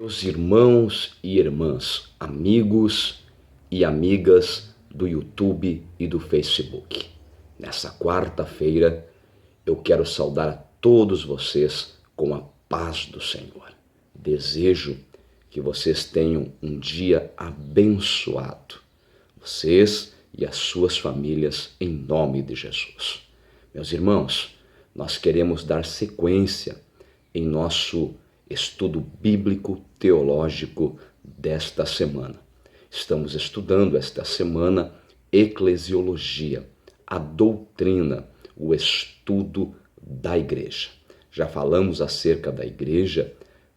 Meus irmãos e irmãs, amigos e amigas do YouTube e do Facebook. Nessa quarta-feira, eu quero saudar a todos vocês com a paz do Senhor. Desejo que vocês tenham um dia abençoado, vocês e as suas famílias, em nome de Jesus. Meus irmãos, nós queremos dar sequência em nosso estudo bíblico teológico desta semana. Estamos estudando esta semana eclesiologia, a doutrina, o estudo da igreja. Já falamos acerca da igreja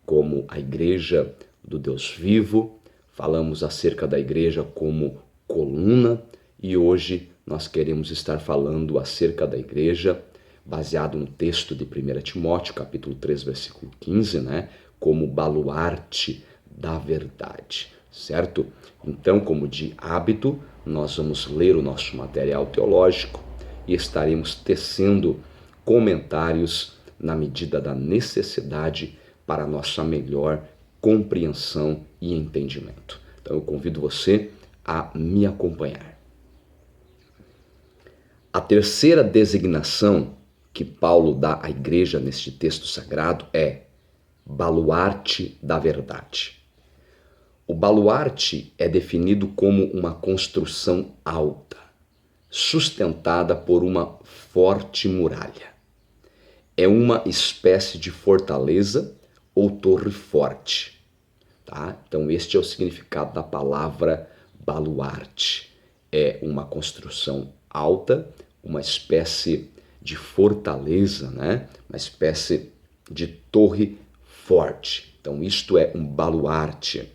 como a igreja do Deus vivo, falamos acerca da igreja como coluna e hoje nós queremos estar falando acerca da igreja baseado no texto de 1 Timóteo, capítulo 3, versículo 15, como baluarte da verdade, certo? Então, como de hábito, nós vamos ler o nosso material teológico e estaremos tecendo comentários na medida da necessidade para a nossa melhor compreensão e entendimento. Então, eu convido você a me acompanhar. A terceira designação que Paulo dá à igreja neste texto sagrado é baluarte da verdade. O baluarte é definido como uma construção alta, sustentada por uma forte muralha. É uma espécie de fortaleza ou torre forte, tá? Então este é o significado da palavra baluarte. É uma construção alta, uma espécie de fortaleza, uma espécie de torre forte. Então isto é um baluarte.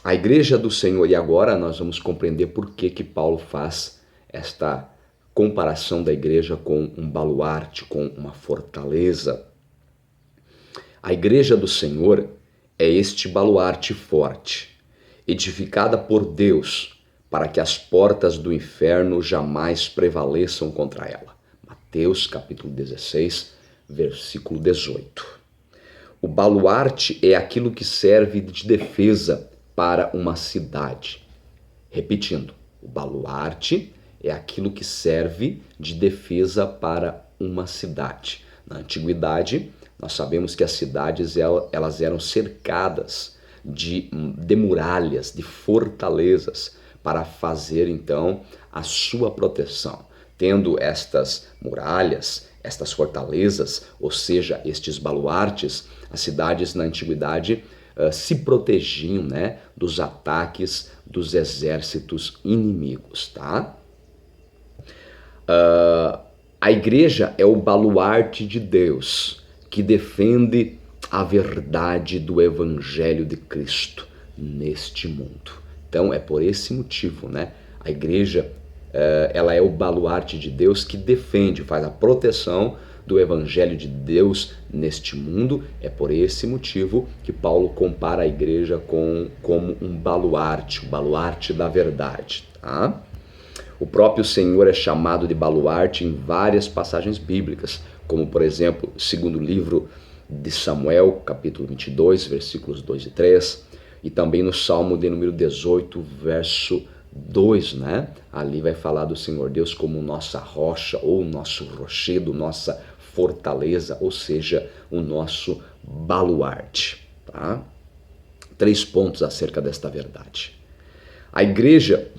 A igreja do Senhor, e agora nós vamos compreender por que Paulo faz esta comparação da igreja com um baluarte, com uma fortaleza. A igreja do Senhor é este baluarte forte, edificada por Deus, para que as portas do inferno jamais prevaleçam contra ela. Mateus capítulo 16, versículo 18. O baluarte é aquilo que serve de defesa para uma cidade. Repetindo, o baluarte é aquilo que serve de defesa para uma cidade. Na antiguidade, nós sabemos que as cidades elas eram cercadas de muralhas, de fortalezas, para fazer então a sua proteção. Tendo estas muralhas, estas fortalezas, ou seja, estes baluartes, as cidades na antiguidade se protegiam dos ataques dos exércitos inimigos, tá? A igreja é o baluarte de Deus que defende a verdade do Evangelho de Cristo neste mundo. Então é por esse motivo, a igreja ela é o baluarte de Deus que defende, faz a proteção do Evangelho de Deus neste mundo. É por esse motivo que Paulo compara a igreja como um baluarte, o baluarte da verdade. Tá? O próprio Senhor é chamado de baluarte em várias passagens bíblicas, como por exemplo, segundo livro de Samuel, capítulo 22, versículos 2 e 3, e também no Salmo de número 18, verso 2, Ali vai falar do Senhor Deus como nossa rocha, ou nosso rochedo, nossa fortaleza, ou seja, o nosso baluarte. Tá? 3 pontos acerca desta verdade. A igreja,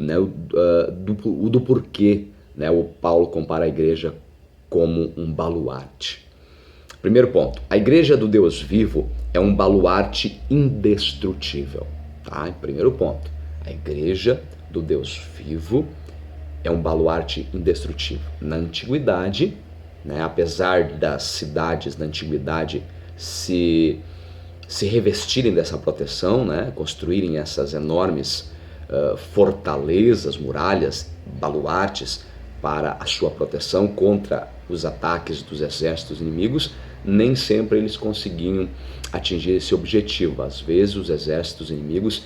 do porquê, o Paulo compara a igreja como um baluarte. Primeiro ponto, a igreja do Deus vivo é um baluarte indestrutível. Tá? Primeiro ponto, a igreja do Deus vivo é um baluarte indestrutível. Na antiguidade, apesar das cidades na antiguidade se revestirem dessa proteção, construírem essas enormes fortalezas, muralhas, baluartes para a sua proteção contra os ataques dos exércitos inimigos, nem sempre eles conseguiam atingir esse objetivo. Às vezes os exércitos inimigos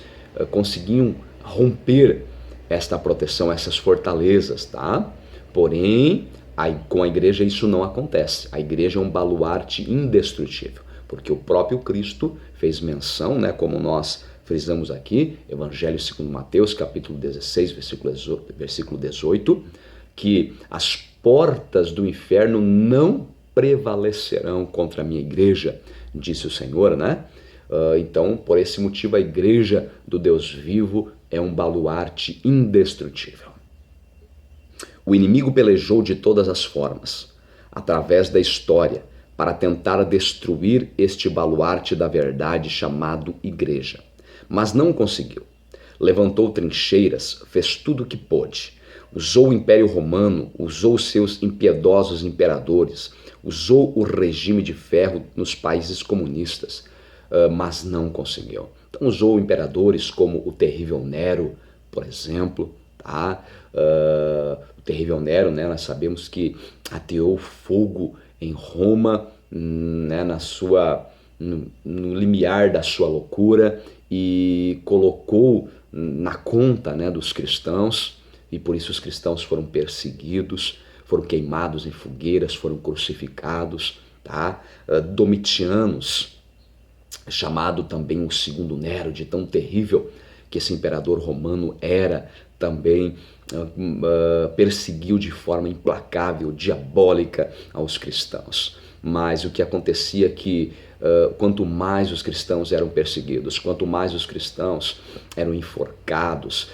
conseguiam romper esta proteção, essas fortalezas, tá? Porém, com a igreja isso não acontece. A igreja é um baluarte indestrutível. porque o próprio Cristo fez menção, né, como nós frisamos aqui, Evangelho segundo Mateus, capítulo 16, versículo 18, que as portas do inferno não prevalecerão contra a minha igreja, disse o Senhor, né? Então, por esse motivo, a igreja do Deus vivo é um baluarte indestrutível. O inimigo pelejou de todas as formas, através da história, para tentar destruir este baluarte da verdade chamado igreja. Mas não conseguiu. Levantou trincheiras, fez tudo o que pôde. Usou o Império Romano, usou seus impiedosos imperadores, usou o regime de ferro nos países comunistas, mas não conseguiu. Então usou imperadores como o terrível Nero, por exemplo, tá? O terrível Nero, né, nós sabemos que ateou fogo em Roma, né, no limiar da sua loucura, e colocou na conta, né, dos cristãos, e por isso os cristãos foram perseguidos, foram queimados em fogueiras, foram crucificados, tá? Domitianos, chamado também o segundo Nero, de tão terrível que esse imperador romano era, também perseguiu de forma implacável, diabólica aos cristãos. Mas o que acontecia é que quanto mais os cristãos eram perseguidos, quanto mais os cristãos eram enforcados,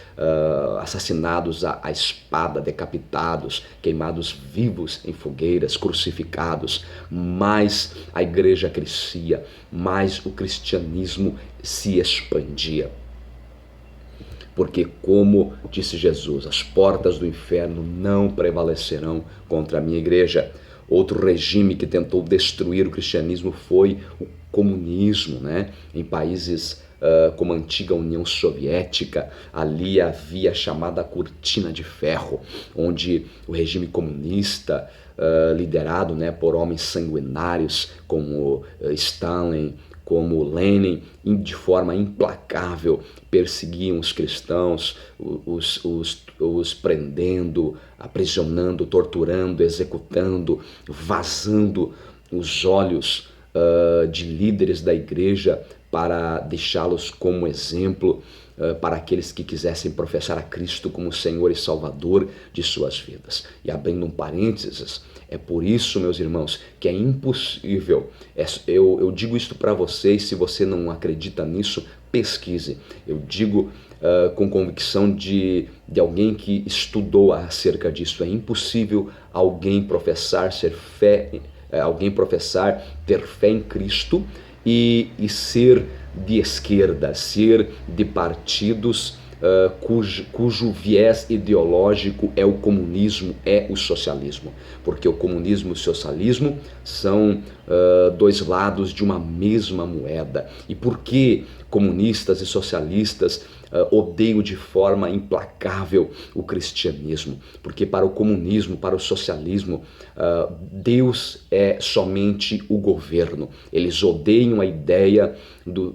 assassinados à espada, decapitados, queimados vivos em fogueiras, crucificados, mais a igreja crescia, mais o cristianismo se expandia. Porque, como disse Jesus, as portas do inferno não prevalecerão contra a minha igreja. Outro regime que tentou destruir o cristianismo foi o comunismo, né? Em países como a antiga União Soviética, ali havia a chamada cortina de ferro, onde o regime comunista, liderado, né, por homens sanguinários como Stalin, como Lenin, de forma implacável, perseguiam os cristãos, os prendendo, aprisionando, torturando, executando, vazando os olhos de líderes da igreja para deixá-los como exemplo para aqueles que quisessem professar a Cristo como Senhor e Salvador de suas vidas. E abrindo um parênteses, é por isso, meus irmãos, que é impossível, eu digo isso para vocês, se você não acredita nisso, pesquise. Eu digo com convicção de alguém que estudou acerca disso. É impossível alguém professar ter fé em Cristo e ser de esquerda, ser de partidos cujo viés ideológico é o comunismo, é o socialismo. Porque o comunismo e o socialismo são dois lados de uma mesma moeda. E por que comunistas e socialistas odeiam de forma implacável o cristianismo? Porque para o comunismo, para o socialismo, Deus é somente o governo. Eles odeiam a ideia do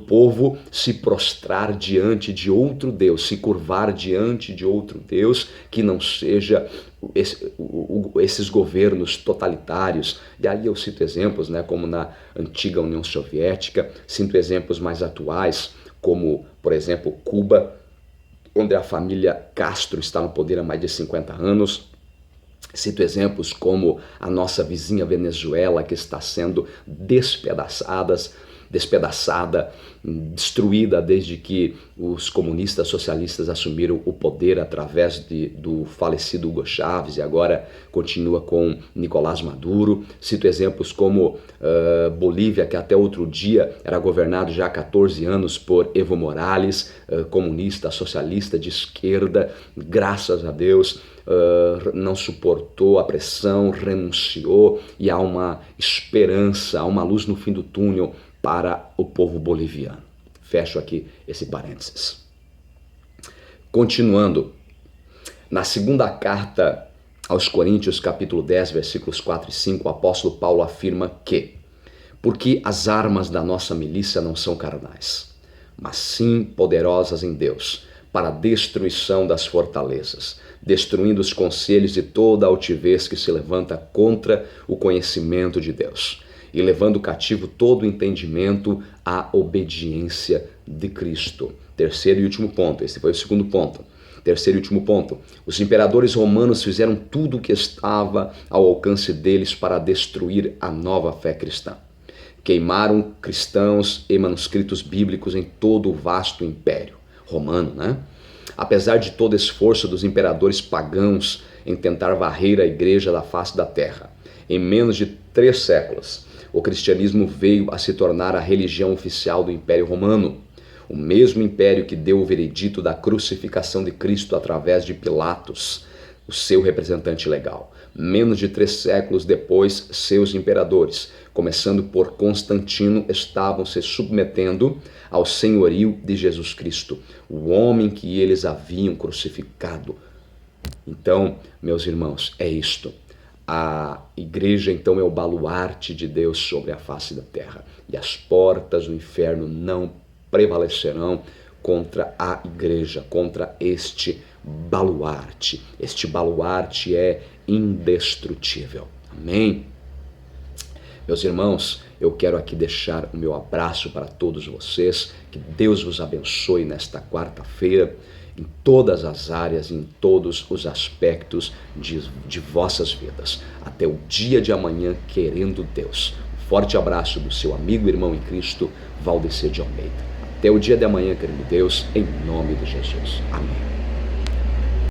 povo se prostrar diante de outro Deus, se curvar diante de outro Deus que não seja esses governos totalitários. E aí eu cito exemplos, né, como na antiga União Soviética, cito exemplos mais atuais, como, por exemplo, Cuba, onde a família Castro está no poder há mais de 50 anos. Cito exemplos como a nossa vizinha Venezuela, que está sendo despedaçada, destruída desde que os comunistas socialistas assumiram o poder através do falecido Hugo Chávez, e agora continua com Nicolás Maduro. Cito exemplos como Bolívia, que até outro dia era governado já há 14 anos por Evo Morales, comunista, socialista de esquerda. Graças a Deus não suportou a pressão, renunciou, e há uma esperança, há uma luz no fim do túnel para o povo boliviano. Fecho aqui esse parênteses. Continuando, na segunda carta aos Coríntios, capítulo 10, versículos 4 e 5, o apóstolo Paulo afirma que: porque as armas da nossa milícia não são carnais, mas sim poderosas em Deus, para a destruição das fortalezas, destruindo os conselhos e toda altivez que se levanta contra o conhecimento de Deus, e levando cativo todo o entendimento à obediência de Cristo. Terceiro e último ponto, esse foi o segundo ponto. Terceiro e último ponto, os imperadores romanos fizeram tudo o que estava ao alcance deles para destruir a nova fé cristã. Queimaram cristãos e manuscritos bíblicos em todo o vasto império romano, né? Apesar de todo esforço dos imperadores pagãos em tentar varrer a igreja da face da terra, em menos de 3 séculos, o cristianismo veio a se tornar a religião oficial do Império Romano, o mesmo império que deu o veredito da crucificação de Cristo através de Pilatos, o seu representante legal. Menos de 3 séculos depois, seus imperadores, começando por Constantino, estavam se submetendo ao senhorio de Jesus Cristo, o homem que eles haviam crucificado. Então, meus irmãos, é isto. A igreja, então, é o baluarte de Deus sobre a face da terra. E as portas do inferno não prevalecerão contra a igreja, contra este baluarte. Este baluarte é indestrutível. Amém? Meus irmãos, eu quero aqui deixar o meu abraço para todos vocês. Que Deus vos abençoe nesta quarta-feira, em todas as áreas, em todos os aspectos de vossas vidas. Até o dia de amanhã, querendo Deus. Um forte abraço do seu amigo e irmão em Cristo, Valdecir de Almeida. Até o dia de amanhã, querendo Deus, em nome de Jesus. Amém.